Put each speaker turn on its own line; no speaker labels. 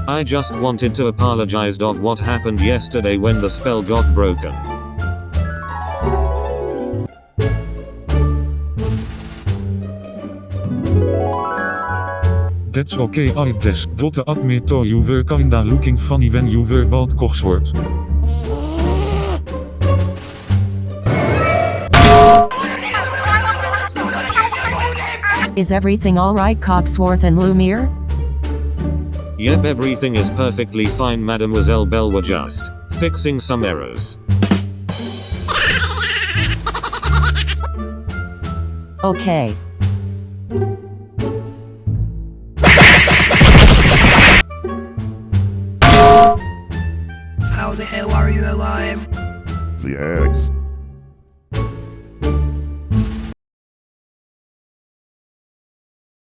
I just wanted to apologize of what happened yesterday when the spell got broken.
That's okay, I guess. What the admit to you were kinda looking funny when you were bald Cogsworth.
Is everything alright, Cogsworth and Lumiere?
Yep, everything is perfectly fine, Mademoiselle Belle. We're just fixing some errors.
Okay.
How the hell are you alive?
The eggs.